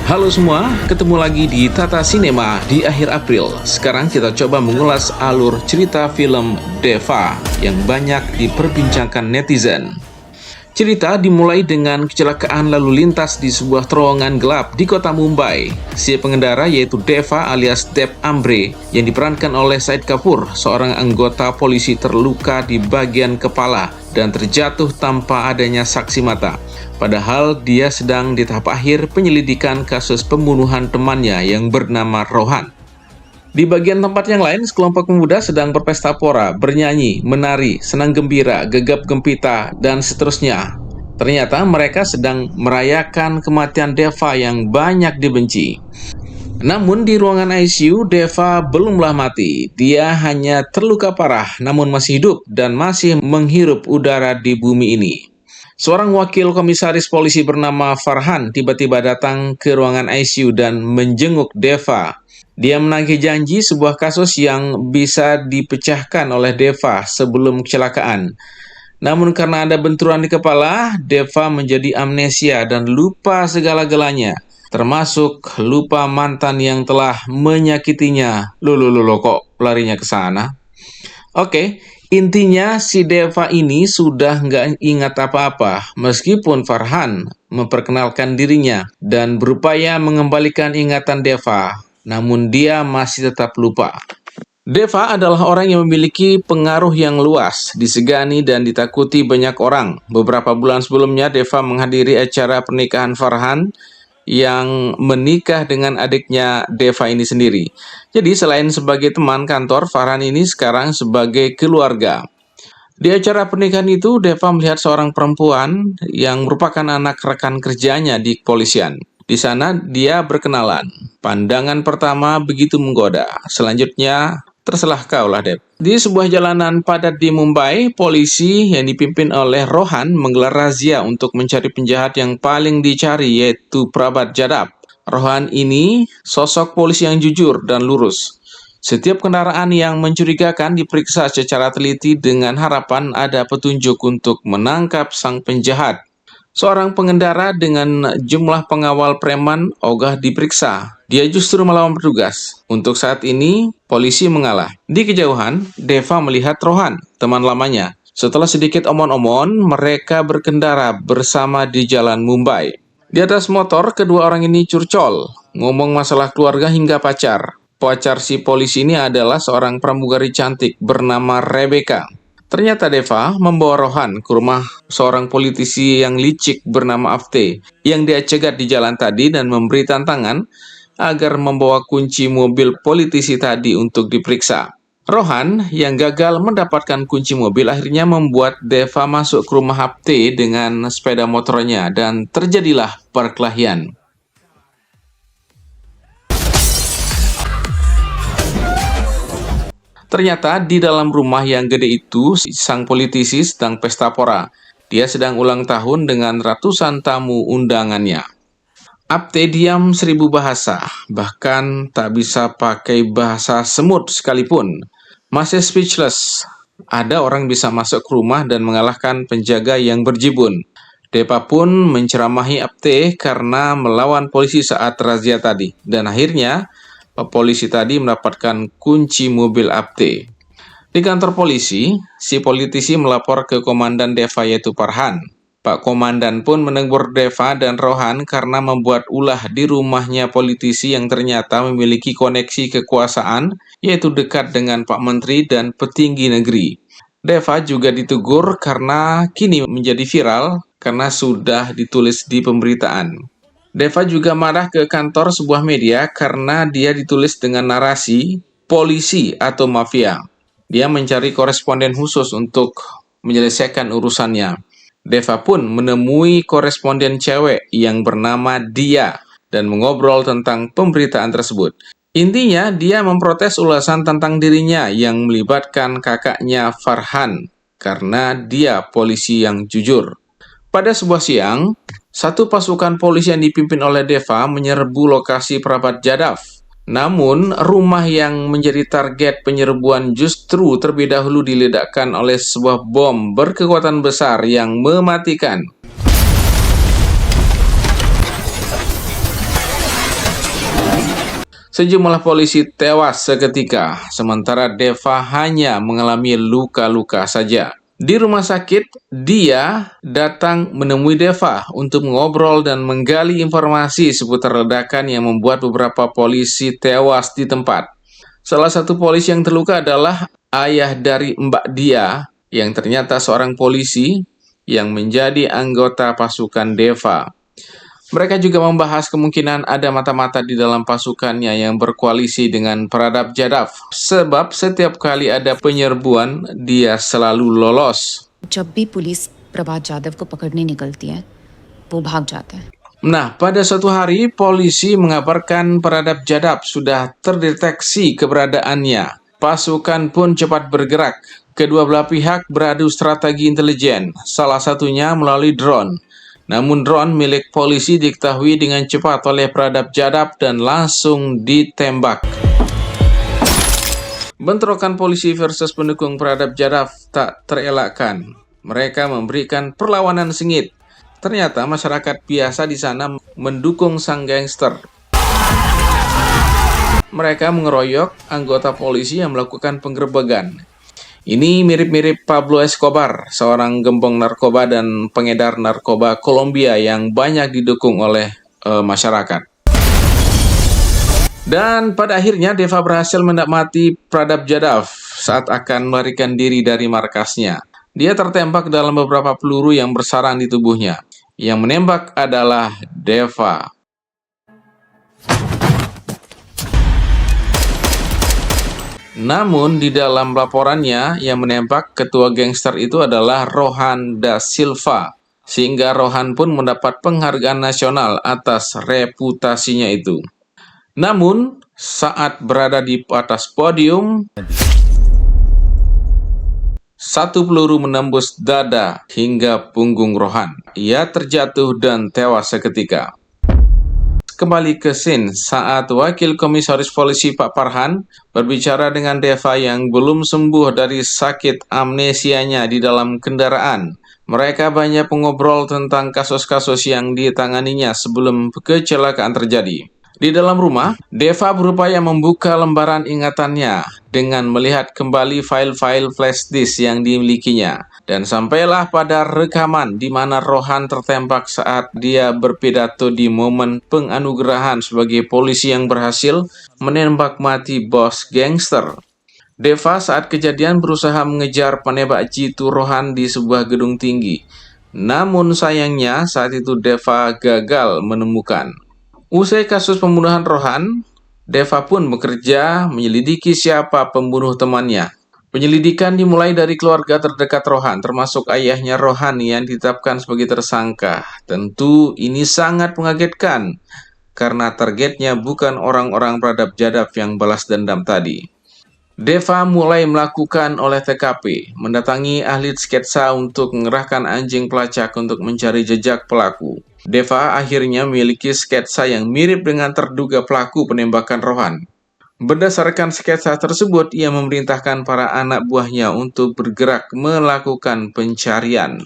Halo semua, ketemu lagi di Tata Cinema di akhir April. Sekarang kita coba mengulas alur cerita film Deva yang banyak diperbincangkan netizen. Cerita dimulai dengan kecelakaan lalu lintas di sebuah terowongan gelap di kota Mumbai. Si pengendara yaitu Deva alias Dev Ambre yang diperankan oleh Shahid Kapoor, seorang anggota polisi terluka di bagian kepala dan terjatuh tanpa adanya saksi mata. Padahal dia sedang di tahap akhir penyelidikan kasus pembunuhan temannya yang bernama Rohan. Di bagian tempat yang lain, sekelompok pemuda sedang berpesta pora, bernyanyi, menari, senang gembira, gegap gempita, dan seterusnya. Ternyata mereka sedang merayakan kematian Deva yang banyak dibenci. Namun di ruangan ICU, Deva belumlah mati. Dia hanya terluka parah, namun masih hidup dan masih menghirup udara di bumi ini. Seorang wakil komisaris polisi bernama Farhan tiba-tiba datang ke ruangan ICU dan menjenguk Deva. Dia menagih janji sebuah kasus yang bisa dipecahkan oleh Deva sebelum kecelakaan. Namun karena ada benturan di kepala, Deva menjadi amnesia dan lupa segala-galanya, termasuk lupa mantan yang telah menyakitinya. Loh, kok larinya ke sana? Oke, intinya si Deva ini sudah nggak ingat apa-apa, meskipun Farhan memperkenalkan dirinya dan berupaya mengembalikan ingatan Deva. Namun dia masih tetap lupa. Deva adalah orang yang memiliki pengaruh yang luas, disegani dan ditakuti banyak orang. Beberapa bulan sebelumnya, Deva menghadiri acara pernikahan Farhan yang menikah dengan adiknya Deva ini sendiri. Jadi selain sebagai teman kantor, Farhan ini sekarang sebagai keluarga. Di acara pernikahan itu, Deva melihat seorang perempuan yang merupakan anak rekan kerjanya di kepolisian. Di sana dia berkenalan. Pandangan pertama begitu menggoda. Selanjutnya, terserah kau lah, Dev. Di sebuah jalanan padat di Mumbai, polisi yang dipimpin oleh Rohan menggelar razia untuk mencari penjahat yang paling dicari, yaitu Prabhat Jadhav. Rohan ini sosok polisi yang jujur dan lurus. Setiap kendaraan yang mencurigakan diperiksa secara teliti dengan harapan ada petunjuk untuk menangkap sang penjahat. Seorang pengendara dengan jumlah pengawal preman ogah diperiksa. Dia justru melawan petugas. Untuk saat ini, polisi mengalah. Di kejauhan, Deva melihat Rohan, teman lamanya. Setelah sedikit omon-omon, mereka berkendara bersama di jalan Mumbai. Di atas motor, kedua orang ini curcol, ngomong masalah keluarga hingga pacar. Pacar si polisi ini adalah seorang pramugari cantik bernama Rebecca. Ternyata Deva membawa Rohan ke rumah seorang politisi yang licik bernama Afte yang dia cegat di jalan tadi dan memberi tantangan agar membawa kunci mobil politisi tadi untuk diperiksa. Rohan yang gagal mendapatkan kunci mobil akhirnya membuat Deva masuk ke rumah Afte dengan sepeda motornya dan terjadilah perkelahian. Ternyata di dalam rumah yang gede itu, sang politisi sedang pesta pora. Dia sedang ulang tahun dengan ratusan tamu undangannya. Apte diam 1000 bahasa, bahkan tak bisa pakai bahasa semut sekalipun. Masih speechless. Ada orang bisa masuk ke rumah dan mengalahkan penjaga yang berjibun. Deva pun menceramahi Apte karena melawan polisi saat razia tadi. Dan akhirnya, polisi tadi mendapatkan kunci mobil Apte. Di kantor polisi, si politisi melapor ke Komandan Deva yaitu Farhan. Pak Komandan pun menegur Deva dan Rohan karena membuat ulah di rumahnya politisi yang ternyata memiliki koneksi kekuasaan, yaitu dekat dengan Pak Menteri dan petinggi negeri. Deva juga ditegur karena kini menjadi viral karena sudah ditulis di pemberitaan. Deva juga marah ke kantor sebuah media karena dia ditulis dengan narasi polisi atau mafia. Dia mencari koresponden khusus untuk menyelesaikan urusannya. Deva pun menemui koresponden cewek yang bernama Dia dan mengobrol tentang pemberitaan tersebut. Intinya, dia memprotes ulasan tentang dirinya yang melibatkan kakaknya Farhan karena dia polisi yang jujur. Pada sebuah siang, satu pasukan polisi yang dipimpin oleh Deva menyerbu lokasi Prabhat Jadhav. Namun, rumah yang menjadi target penyerbuan justru terlebih dahulu diledakkan oleh sebuah bom berkekuatan besar yang mematikan. Sejumlah polisi tewas seketika, sementara Deva hanya mengalami luka-luka saja. Di rumah sakit, dia datang menemui Deva untuk mengobrol dan menggali informasi seputar ledakan yang membuat beberapa polisi tewas di tempat. Salah satu polisi yang terluka adalah ayah dari Mbak Dia, yang ternyata seorang polisi yang menjadi anggota pasukan Deva. Mereka juga membahas kemungkinan ada mata-mata di dalam pasukannya yang berkoalisi dengan Pradap Jadhav. Sebab setiap kali ada penyerbuan, dia selalu lolos. जब भी पुलिस प्रभात जाधव को पकड़ने निकलती है वो भाग जाता है. Nah, pada suatu hari, polisi mengabarkan Pradap Jadhav sudah terdeteksi keberadaannya. Pasukan pun cepat bergerak. Kedua belah pihak beradu strategi intelijen, salah satunya melalui drone. Namun drone milik polisi diketahui dengan cepat oleh Pradap Jadhav dan langsung ditembak. Bentrokan polisi versus pendukung Pradap Jadhav tak terelakkan. Mereka memberikan perlawanan sengit. Ternyata masyarakat biasa di sana mendukung sang gangster. Mereka mengeroyok anggota polisi yang melakukan penggerebekan. Ini mirip-mirip Pablo Escobar, seorang gembong narkoba dan pengedar narkoba Kolombia yang banyak didukung oleh masyarakat. Dan pada akhirnya Deva berhasil mendapati Pradap Jadhav saat akan melarikan diri dari markasnya. Dia tertembak dalam beberapa peluru yang bersarang di tubuhnya. Yang menembak adalah Deva. Namun di dalam laporannya yang menembak ketua gangster itu adalah Rohan da Silva, sehingga Rohan pun mendapat penghargaan nasional atas reputasinya itu. Namun saat berada di atas podium, satu peluru menembus dada hingga punggung Rohan. Ia terjatuh dan tewas seketika. Kembali ke scene saat Wakil Komisaris Polisi Pak Farhan berbicara dengan Deva yang belum sembuh dari sakit amnesianya di dalam kendaraan. Mereka banyak mengobrol tentang kasus-kasus yang ditanganinya sebelum kecelakaan terjadi. Di dalam rumah, Deva berupaya membuka lembaran ingatannya dengan melihat kembali file-file flash disk yang dimilikinya. Dan sampailah pada rekaman di mana Rohan tertembak saat dia berpidato di momen penganugerahan sebagai polisi yang berhasil menembak mati bos gangster. Deva saat kejadian berusaha mengejar penembak jitu Rohan di sebuah gedung tinggi. Namun sayangnya saat itu Deva gagal menemukan. Usai kasus pembunuhan Rohan, Deva pun bekerja menyelidiki siapa pembunuh temannya. Penyelidikan dimulai dari keluarga terdekat Rohan, termasuk ayahnya Rohan yang ditetapkan sebagai tersangka. Tentu ini sangat mengagetkan, karena targetnya bukan orang-orang Pradap Jadhav yang balas dendam tadi. Deva mulai melakukan olah TKP, mendatangi ahli sketsa untuk mengerahkan anjing pelacak untuk mencari jejak pelaku. Deva akhirnya memiliki sketsa yang mirip dengan terduga pelaku penembakan Rohan. Berdasarkan sketsa tersebut, ia memerintahkan para anak buahnya untuk bergerak melakukan pencarian.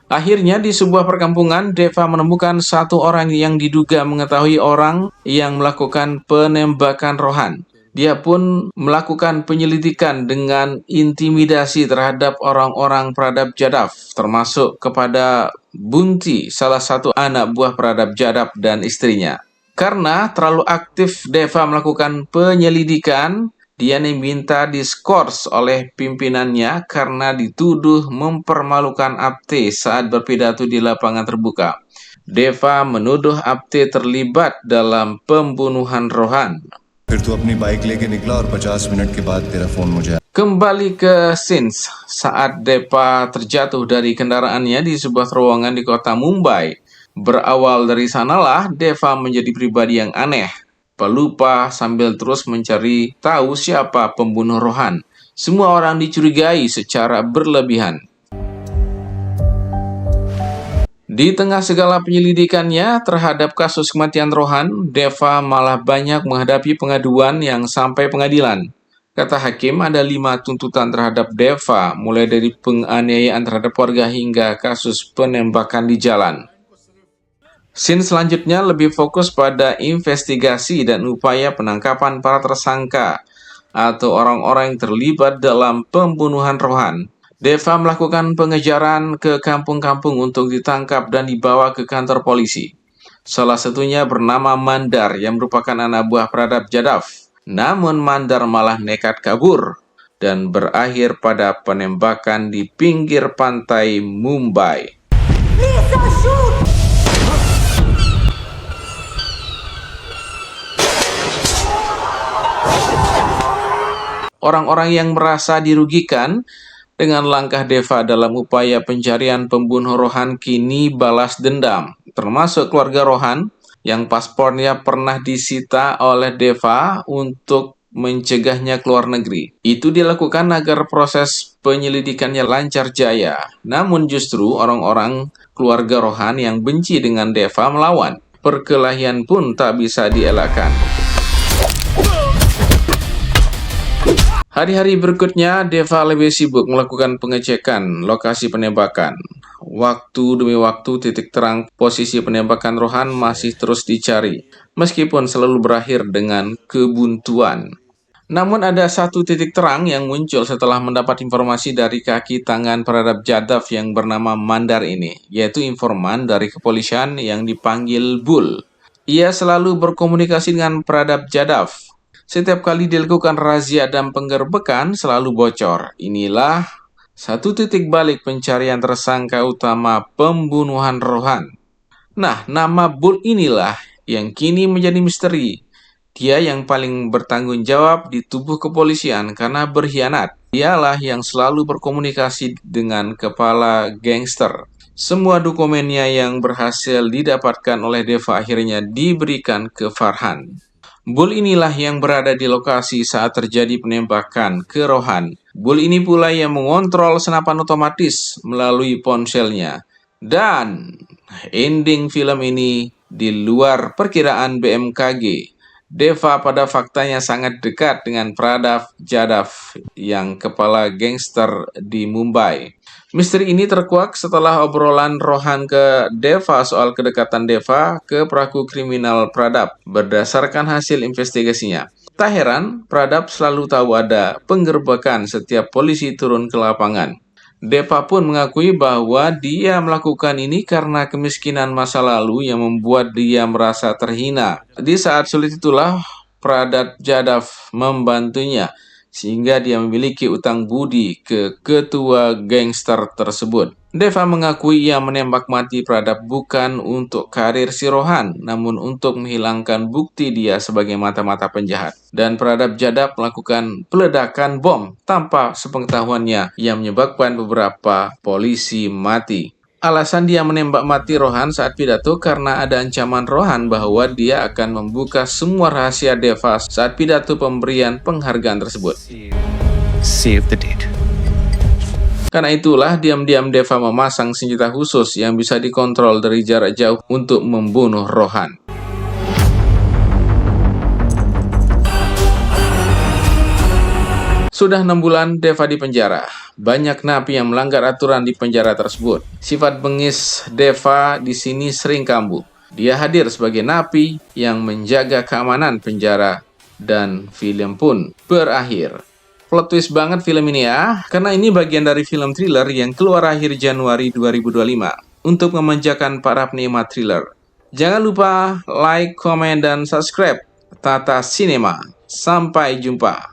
Akhirnya di sebuah perkampungan, Deva menemukan satu orang yang diduga mengetahui orang yang melakukan penembakan Rohan. Dia pun melakukan penyelidikan dengan intimidasi terhadap orang-orang Pradap Jadhav, termasuk kepada Bunti, salah satu anak buah Pradap Jadhav dan istrinya. Karena terlalu aktif Deva melakukan penyelidikan, dia diminta diskors oleh pimpinannya karena dituduh mempermalukan Apte saat berpidato di lapangan terbuka. Deva menuduh Apte terlibat dalam pembunuhan Rohan. Kembali ke scenes saat Deva terjatuh dari kendaraannya di sebuah terowongan di kota Mumbai. Berawal dari sanalah Deva menjadi pribadi yang aneh, pelupa sambil terus mencari tahu siapa pembunuh Rohan. Semua orang dicurigai secara berlebihan. Di tengah segala penyelidikannya terhadap kasus kematian Rohan, Deva malah banyak menghadapi pengaduan yang sampai pengadilan. Kata hakim, ada 5 tuntutan terhadap Deva, mulai dari penganiayaan terhadap warga hingga kasus penembakan di jalan. Scene selanjutnya lebih fokus pada investigasi dan upaya penangkapan para tersangka atau orang-orang yang terlibat dalam pembunuhan Rohan. Deva melakukan pengejaran ke kampung-kampung untuk ditangkap dan dibawa ke kantor polisi. Salah satunya bernama Mandar yang merupakan anak buah Pradap Jadhav. Namun Mandar malah nekat kabur dan berakhir pada penembakan di pinggir pantai Mumbai. Orang-orang yang merasa dirugikan dengan langkah Deva dalam upaya pencarian pembunuh Rohan kini balas dendam, termasuk keluarga Rohan yang paspornya pernah disita oleh Deva untuk mencegahnya keluar negeri. Itu dilakukan agar proses penyelidikannya lancar jaya. Namun justru orang-orang keluarga Rohan yang benci dengan Deva melawan. Perkelahian pun tak bisa dielakkan. Hari-hari berikutnya, Deva lebih sibuk melakukan pengecekan lokasi penembakan. Waktu demi waktu, titik terang posisi penembakan Rohan masih terus dicari, meskipun selalu berakhir dengan kebuntuan. Namun ada satu titik terang yang muncul setelah mendapat informasi dari kaki tangan Pradap Jadhav yang bernama Mandar ini, yaitu informan dari kepolisian yang dipanggil Bull. Ia selalu berkomunikasi dengan Pradap Jadhav. Setiap kali dilakukan razia dan penggerbekan selalu bocor. Inilah satu titik balik pencarian tersangka utama pembunuhan Rohan. Nah, nama Bull inilah yang kini menjadi misteri. Dia yang paling bertanggung jawab di tubuh kepolisian karena berkhianat. Dialah yang selalu berkomunikasi dengan kepala gangster. Semua dokumennya yang berhasil didapatkan oleh Deva akhirnya diberikan ke Farhan. Bull inilah yang berada di lokasi saat terjadi penembakan ke Rohan. Bull ini pula yang mengontrol senapan otomatis melalui ponselnya. Dan ending film ini di luar perkiraan BMKG. Deva pada faktanya sangat dekat dengan Pradap Jadhav yang kepala gangster di Mumbai. Misteri ini terkuak setelah obrolan Rohan ke Deva soal kedekatan Deva ke pelaku kriminal Pradap berdasarkan hasil investigasinya. Tak heran, Pradap selalu tahu ada penggerbekan setiap polisi turun ke lapangan. Deva pun mengakui bahwa dia melakukan ini karena kemiskinan masa lalu yang membuat dia merasa terhina. Di saat sulit itulah Pradap Jadhav membantunya, sehingga dia memiliki utang budi ke ketua gangster tersebut. Deva mengakui ia menembak mati Pradap bukan untuk karir si Rohan, namun untuk menghilangkan bukti dia sebagai mata-mata penjahat. Dan Pradap Jadhav melakukan peledakan bom tanpa sepengetahuannya yang menyebabkan beberapa polisi mati. Alasan dia menembak mati Rohan saat pidato karena ada ancaman Rohan bahwa dia akan membuka semua rahasia Deva saat pidato pemberian penghargaan tersebut. Save the date. Karena itulah diam-diam Deva memasang senjata khusus yang bisa dikontrol dari jarak jauh untuk membunuh Rohan. Sudah 6 bulan Deva di penjara. Banyak napi yang melanggar aturan di penjara tersebut. Sifat bengis Deva di sini sering kambuh. Dia hadir sebagai napi yang menjaga keamanan penjara dan film pun berakhir. Plot twist banget film ini ya, karena ini bagian dari film thriller yang keluar akhir Januari 2025 untuk memanjakan para penikmat thriller. Jangan lupa like, komen, dan subscribe Tata Cinema. Sampai jumpa.